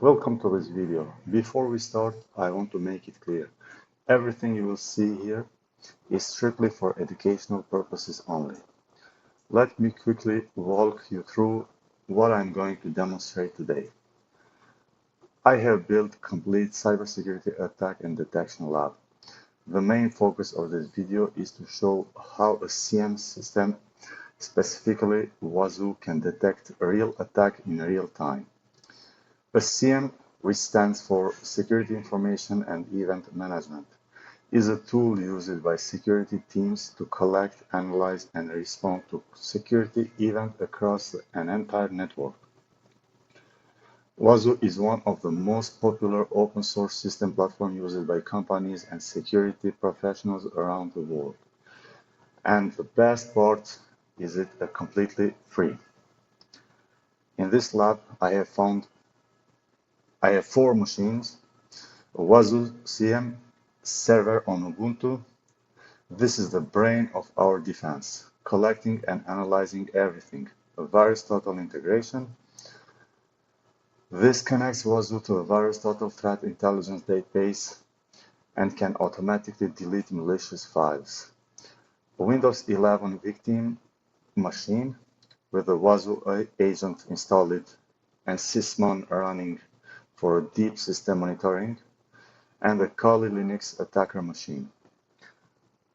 Welcome to this video. Before we start, I want to make it clear. Everything you will see here is strictly for educational purposes only. Let me quickly walk you through what I'm going to demonstrate today. I have built complete cybersecurity attack and detection lab. The main focus of this video is to show how a SIEM system, specifically Wazuh, can detect a real attack in real time. A SIEM, which stands for Security Information and Event Management, is a tool used by security teams to collect, analyze, and respond to security events across an entire network. Wazuh is one of the most popular open source system platforms used by companies and security professionals around the world. And the best part is it's completely free. In this lab, I have 4 machines, a Wazuh SIEM server on Ubuntu. This is the brain of our defense, collecting and analyzing everything. A VirusTotal Integration. This connects Wazuh to a VirusTotal threat intelligence database and can automatically delete malicious files. A Windows 11 victim machine with a Wazuh agent installed and sysmon running for deep system monitoring, and a Kali Linux attacker machine.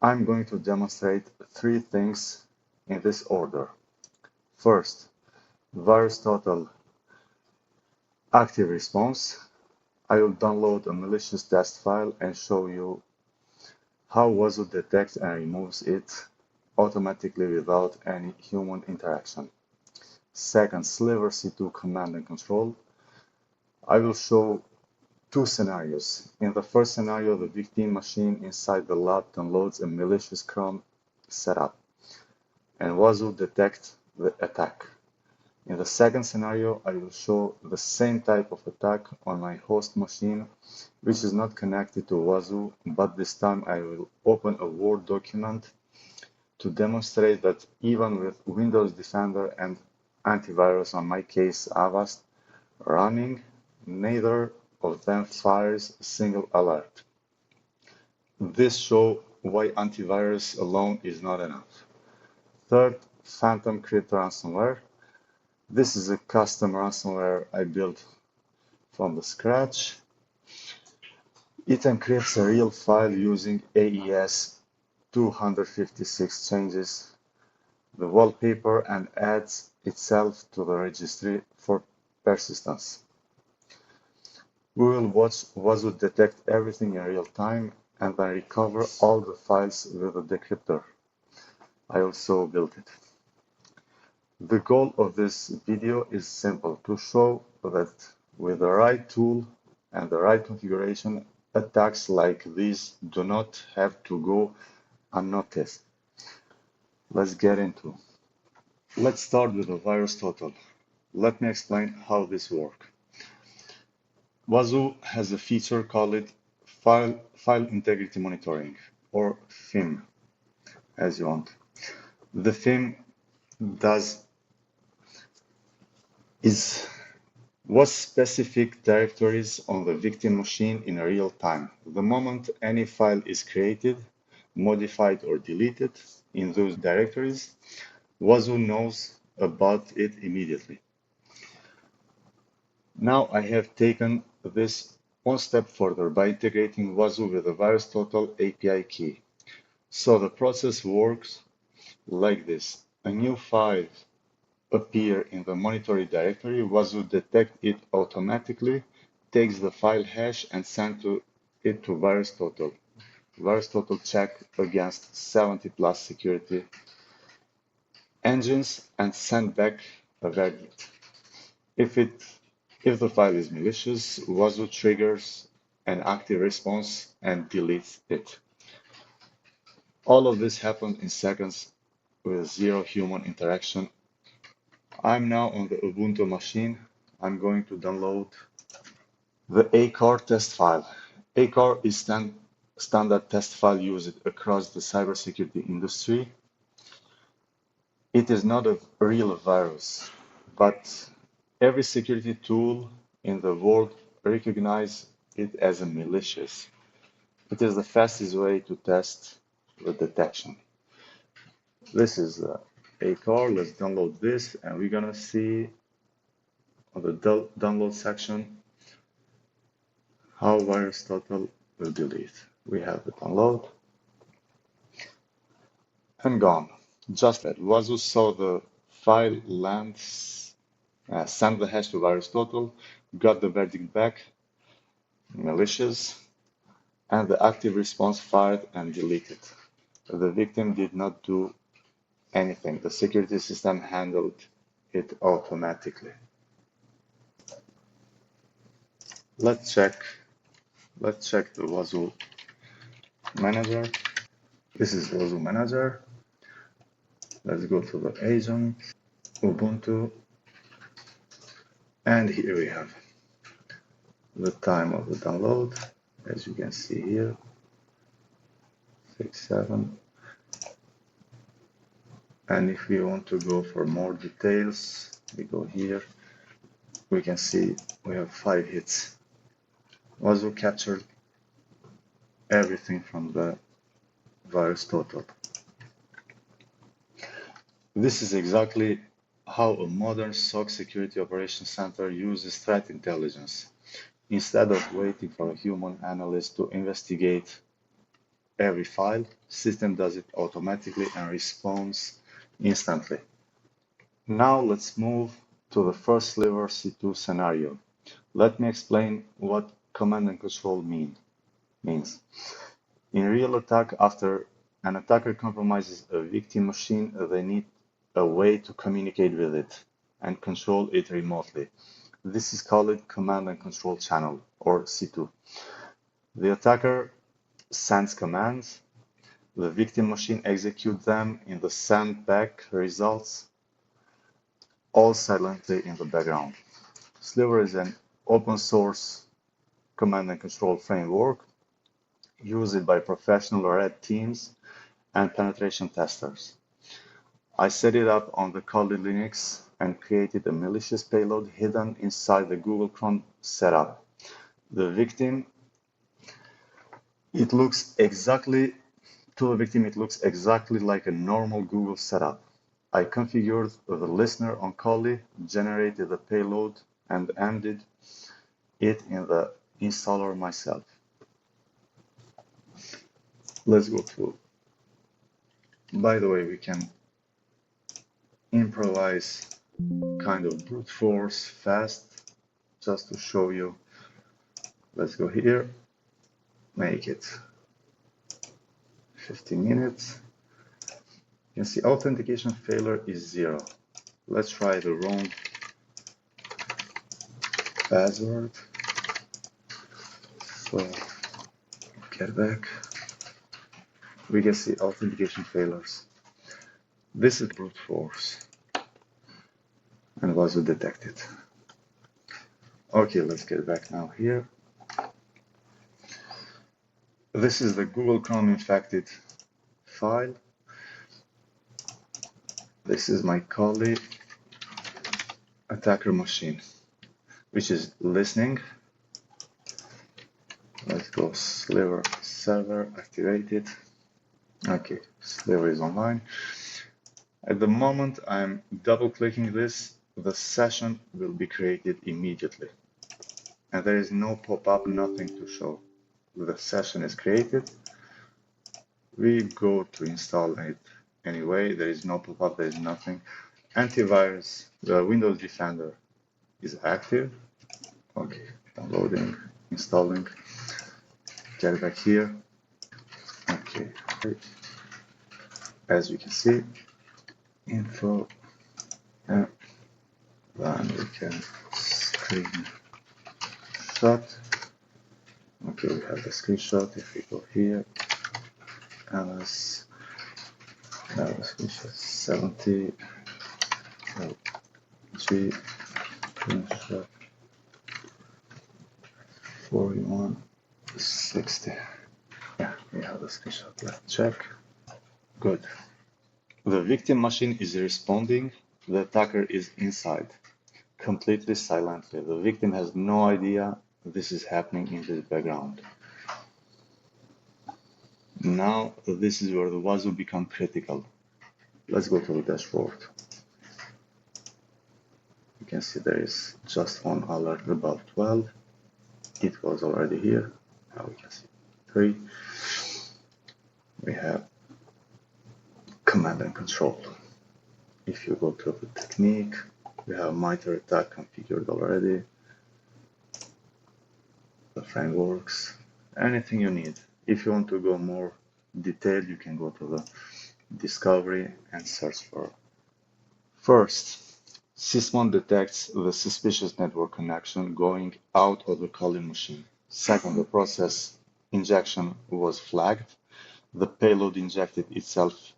I'm going to demonstrate 3 things in this order. First, VirusTotal active response. I will download a malicious test file and show you how Wazuh detects and removes it automatically without any human interaction. Second, Sliver C2 command and control. I will show 2 scenarios. In the first scenario, the victim machine inside the lab downloads a malicious Chrome setup, and Wazuh detects the attack. In the second scenario, I will show the same type of attack on my host machine, which is not connected to Wazuh, but this time I will open a Word document to demonstrate that even with Windows Defender and Antivirus, on my case Avast, running, neither of them fires a single alert. This shows why antivirus alone is not enough. Third, PhantomCrypt Ransomware. This is a custom ransomware I built from the scratch. It encrypts a real file using AES 256 changes the wallpaper and adds itself to the registry for persistence. We will watch Wazuh detect everything in real time and then recover all the files with a decryptor. I also built it. The goal of this video is simple, to show that with the right tool and the right configuration, attacks like these do not have to go unnoticed. Let's get into. Let's start with the VirusTotal. Let me explain how this works. Wazuh has a feature called File Integrity Monitoring, or FIM, as you want. The FIM was specific directories on the victim machine in real time. The moment any file is created, modified, or deleted in those directories, Wazuh knows about it immediately. Now I have taken this one step further by integrating Wazuh with the VirusTotal API key. So the process works like this. A new file appears in the monitoring directory. Wazuh detects it automatically, takes the file hash and sends it to VirusTotal. VirusTotal checks against 70 plus security engines and send back a verdict. If the file is malicious, Wazuh triggers an active response and deletes it. All of this happened in seconds with zero human interaction. I'm now on the Ubuntu machine. I'm going to download the EICAR test file. EICAR is standard test file used across the cybersecurity industry. It is not a real virus, but every security tool in the world recognize it as a malicious. It is the fastest way to test the detection. This is EICAR. Let's download this, and we're gonna see on the download section how VirusTotal will delete. We have the download and gone. Just that Wazuh saw the file land, sent the hash to VirusTotal, got the verdict back, malicious, and the active response fired and deleted. The victim did not do anything. The security system handled it automatically. Let's check the Wazuh manager. This is Wazuh manager. Let's go to the agent, Ubuntu, and here we have the time of the download, as you can see here, 6/7. And if we want to go for more details, we go here. We can see we have 5 hits. Wazuh captured everything from the VirusTotal. This is exactly how a modern SOC security operations center uses threat intelligence. Instead of waiting for a human analyst to investigate every file, system does it automatically and responds instantly. Now let's move to the first Sliver C2 scenario. Let me explain what command and control means. In real attack, after an attacker compromises a victim machine, they need a way to communicate with it and control it remotely. This is called command and control channel, or C2. The attacker sends commands, the victim machine executes them in the send back results, all silently in the background. Sliver is an open source command and control framework used by professional red teams and penetration testers. I set it up on the Kali Linux and created a malicious payload hidden inside the Google Chrome setup. The victim, it looks exactly like a normal Google setup. I configured the listener on Kali, generated the payload, and ended it in the installer myself. Let's go to, by the way, we can improvise kind of brute force fast, just to show you. Let's go here, make it 15 minutes. You can see authentication failure is 0. Let's try the wrong password. So get back. We can see authentication failures. This is brute force and was detected. Okay, let's get back now here. This is the Google Chrome infected file. This is my Kali attacker machine, which is listening. Let's go Sliver server activated. Okay, Sliver is online. At the moment I'm double clicking this, the session will be created immediately. And there is no pop-up, nothing to show. The session is created. We go to install it anyway. There is no pop-up, there is nothing. Antivirus, the Windows Defender is active. Okay, downloading, installing. Get back here. Okay, as you can see, info, and then we can screenshot. Okay, we have the screenshot. If we go here, analysts, screenshot 70, G, screenshot 41, 60. Yeah, we have the screenshot. Let's check. Good. The victim machine is responding. The attacker is inside. completely silently. The victim has no idea this is happening in the background. Now, this is where the Wazuh becomes critical. Let's go to the dashboard. You can see there is just one alert about 12. It was already here. Now we can see 3. We have command and control. If you go to the technique, we have MITRE attack configured already. The frameworks, anything you need. If you want to go more detailed, you can go to the discovery and search for. First, Sysmon detects the suspicious network connection going out of the calling machine. Second, the process injection was flagged. The payload injected itself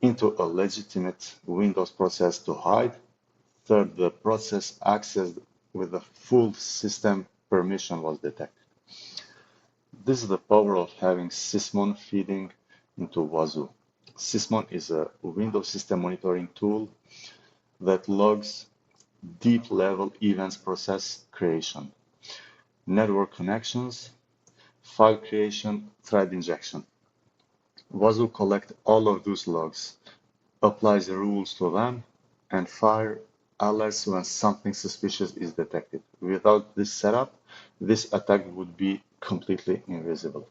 into a legitimate Windows process to hide. Third, the process accessed with a full system permission was detected. This is the power of having Sysmon feeding into Wazuh. Sysmon is a Windows system monitoring tool that logs deep-level events process creation, network connections, file creation, thread injection. Wazuh collects all of those logs, applies the rules to them, and fire alerts when something suspicious is detected. Without this setup, this attack would be completely invisible.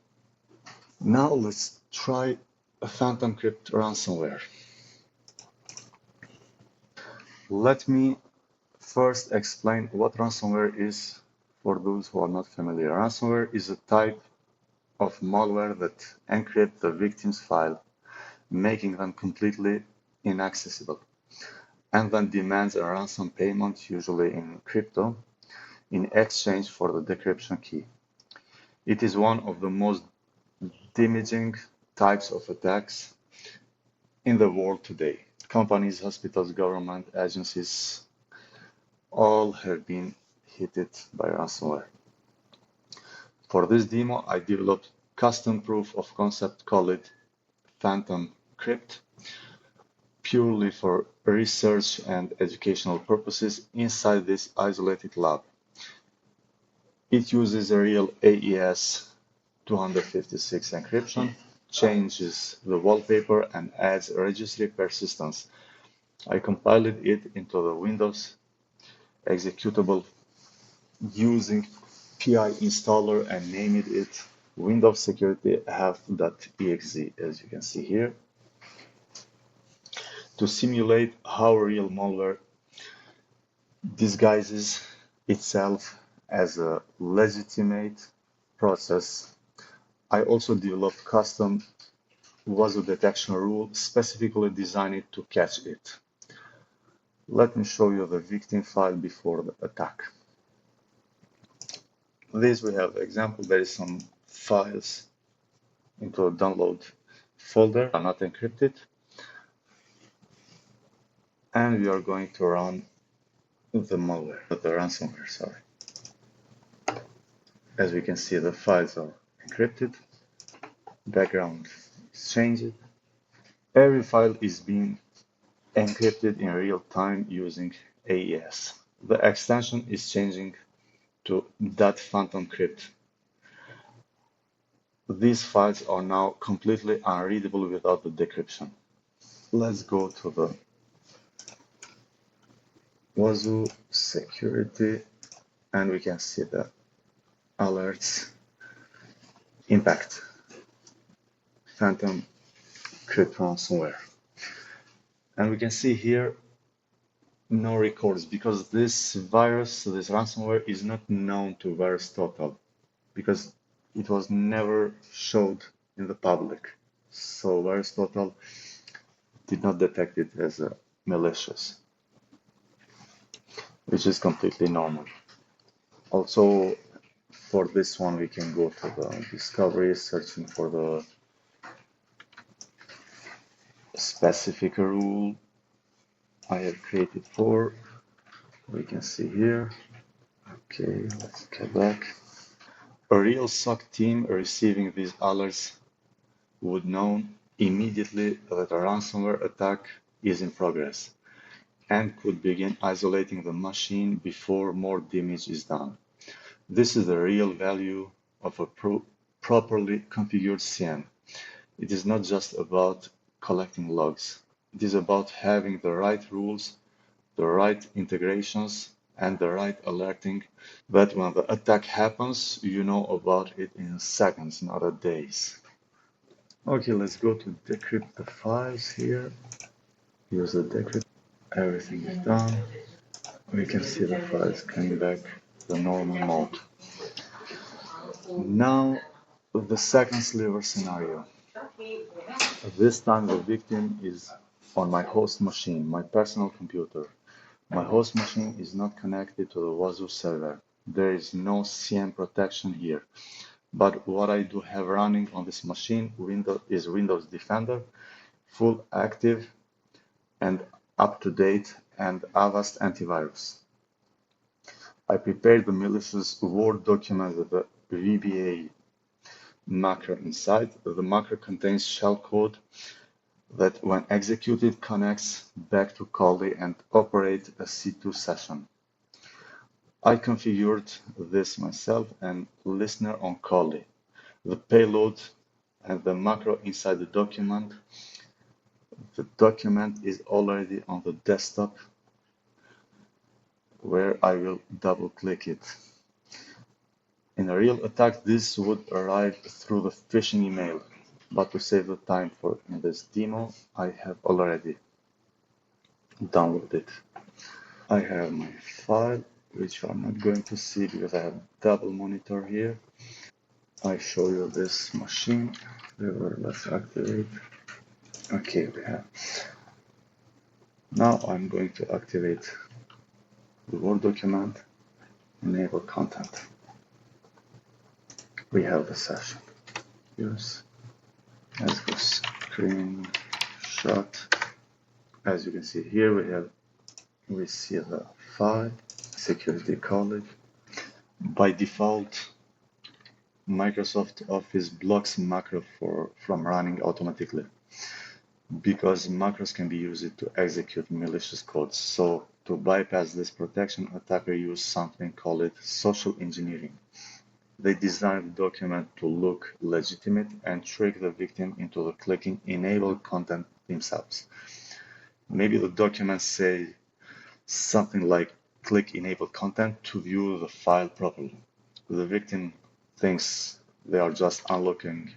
Now let's try a PhantomCrypt ransomware. Let me first explain what ransomware is for those who are not familiar. Ransomware is a type of malware that encrypts the victim's file, making them completely inaccessible, and then demands a ransom payment, usually in crypto, in exchange for the decryption key. It is one of the most damaging types of attacks in the world today. Companies, hospitals, government agencies, all have been hit by ransomware. For this demo, I developed custom proof of concept called PhantomCrypt, purely for research and educational purposes inside this isolated lab. It uses a real AES 256 encryption, changes the wallpaper, and adds registry persistence. I compiled it into the Windows executable using PI installer and named it Windows Security Half.exe, as you can see here, to simulate how real malware disguises itself as a legitimate process. I also developed custom Wazuh detection rule specifically designed to catch it. Let me show you the victim file before the attack. This we have example. There is some files into a download folder, are not encrypted, and we are going to run the malware, the ransomware, sorry. As we can see, the files are encrypted, background is changed. Every file is being encrypted in real time using AES. The extension is changing to .PhantomCrypt. These files are now completely unreadable without the decryption. Let's go to the Wazuh security, and we can see the alerts impact PhantomCrypt ransomware. And we can see here no records because this virus, this ransomware is not known to VirusTotal because it was never showed in the public. So VirusTotal did not detect it as a malicious, which is completely normal. Also, for this one, we can go to the discovery, searching for the specific rule I have created for. We can see here. Okay, let's get back. A real SOC team receiving these alerts would know immediately that a ransomware attack is in progress and could begin isolating the machine before more damage is done. This is the real value of a properly configured SIEM. It is not just about collecting logs. It is about having the right rules, the right integrations, and the right alerting, that when the attack happens, you know about it in seconds, not a days. Okay, let's go to decrypt the files here. Use the decrypt. Everything is done. We can see the files coming back to the normal mode. Now, the second Sliver scenario. This time the victim is on my host machine, my personal computer. My host machine is not connected to the Wazuh server. There is no SIEM protection here. But what I do have running on this machine is Windows Defender, full active and up-to-date, and Avast Antivirus. I prepared the malicious Word document with the VBA macro inside. The macro contains shell code that, when executed, connects back to Kali and operates a C2 session. I configured this myself and listener on Kali. The payload and the macro inside the document. The document is already on the desktop, where I will double click it. In a real attack, this would arrive through the phishing email, but to save the time for in this demo, I have already downloaded it. I have my file, which I'm not going to see because I have double monitor here. I show you this machine. Let's activate. Okay, we have. Now I'm going to activate the Word document, enable content. We have the session. Yes. Let's go screenshot. As you can see here, we see the file, security college. By default, Microsoft Office blocks macro from running automatically, because macros can be used to execute malicious codes. So to bypass this protection, attackers use something called social engineering. They design the document to look legitimate and trick the victim into clicking enable content themselves. Maybe the documents say something like click enable content to view the file properly. The victim thinks they are just unlocking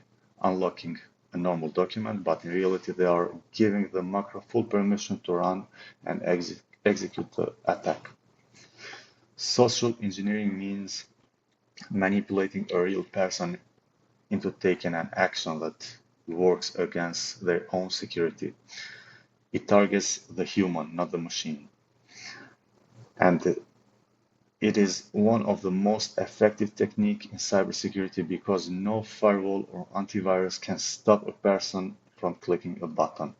a normal document, but in reality they are giving the macro full permission to run and execute the attack. Social engineering means manipulating a real person into taking an action that works against their own security. It targets the human, not the machine. And it is one of the most effective techniques in cybersecurity, because no firewall or antivirus can stop a person from clicking a button.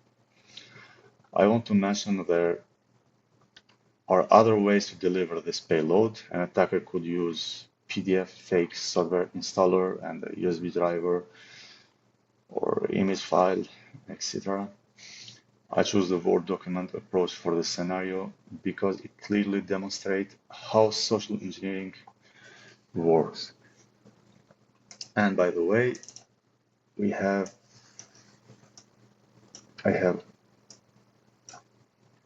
I want to mention there are other ways to deliver this payload. An attacker could use PDF fake software installer and a USB driver or image file, etc. I choose the Word document approach for this scenario because it clearly demonstrates how social engineering works. And by the way, I have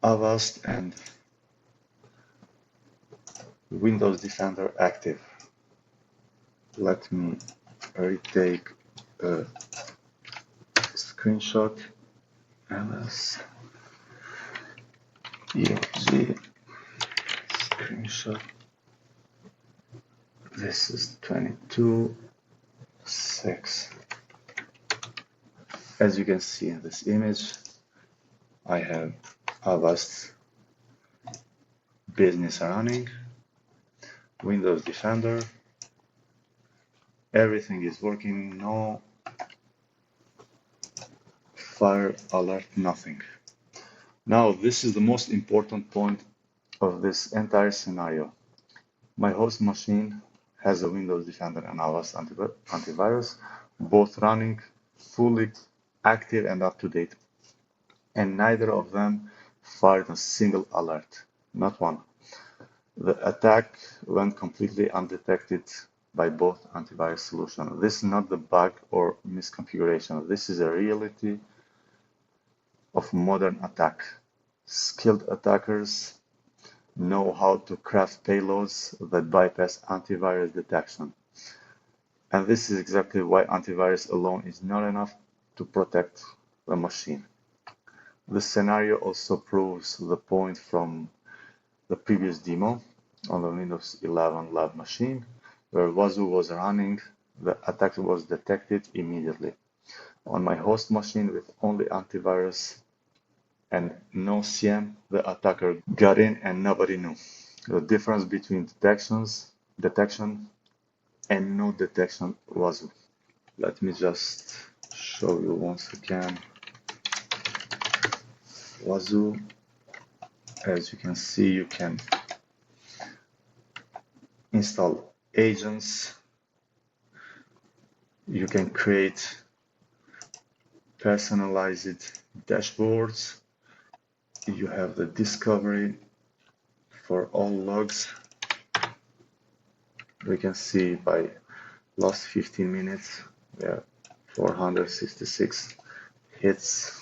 Avast and Windows Defender active. Let me retake a screenshot. ls eog screenshot. This is 22.6. As you can see in this image, I have Avast business running, Windows Defender. Everything is working, no fire alert, nothing. Now, this is the most important point of this entire scenario. My host machine has a Windows Defender and Avast Antivirus, both running fully active and up to date, and neither of them fired a single alert, not one. The attack went completely undetected by both antivirus solutions. This is not the bug or misconfiguration. This is a reality of modern attack. Skilled attackers know how to craft payloads that bypass antivirus detection. And this is exactly why antivirus alone is not enough to protect the machine. This scenario also proves the point from the previous demo on the Windows 11 lab machine, where Wazuh was running. The attack was detected immediately. On my host machine with only antivirus and no SIEM, the attacker got in and nobody knew. The difference between detection and no detection was. Let me just show you once again. Wazuh, as you can see, you can install agents. You can create personalized dashboards. You have the discovery for all logs. We can see by last 15 minutes, we have 466 hits.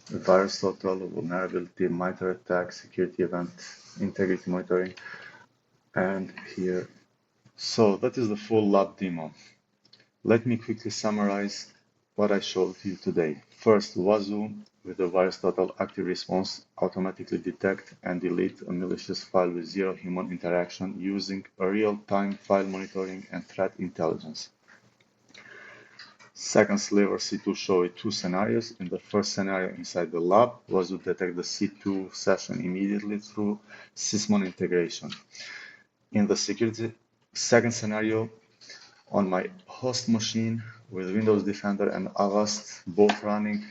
VirusTotal, vulnerability, MITRE attack, security event, integrity monitoring, and here. So that is the full lab demo. Let me quickly summarize what I showed you today. First, Wazuh with the VirusTotal active response automatically detect and delete a malicious file with zero human interaction using a real-time file monitoring and threat intelligence. Second, Sliver C2 showed two scenarios. In the first scenario inside the lab, Wazuh detect the C2 session immediately through Sysmon integration. In the second scenario, on my host machine with Windows Defender and Avast both running,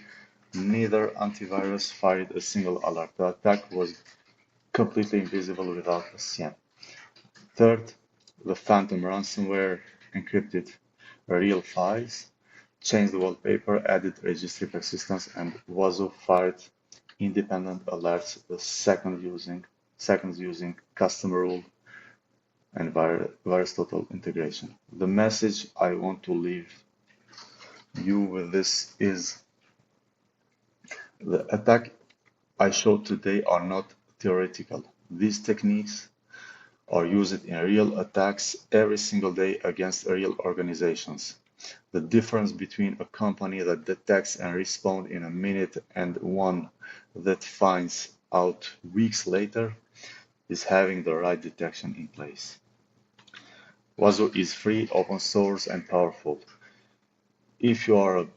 neither antivirus fired a single alert. The attack was completely invisible without a SIEM. Third, the Phantom ransomware encrypted real files, changed the wallpaper, added registry persistence, and Wazuh fired independent alerts, the seconds using custom rule and VirusTotal integration. The message I want to leave you with this is the attack I showed today are not theoretical. These techniques are used in real attacks every single day against real organizations. The difference between a company that detects and responds in a minute and one that finds out weeks later is having the right detection in place. Wazuh is free, open source, and powerful. If you are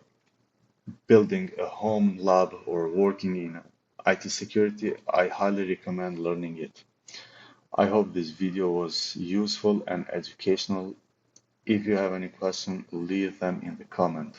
building a home lab or working in IT security, I highly recommend learning it. I hope this video was useful and educational. If you have any questions, leave them in the comment.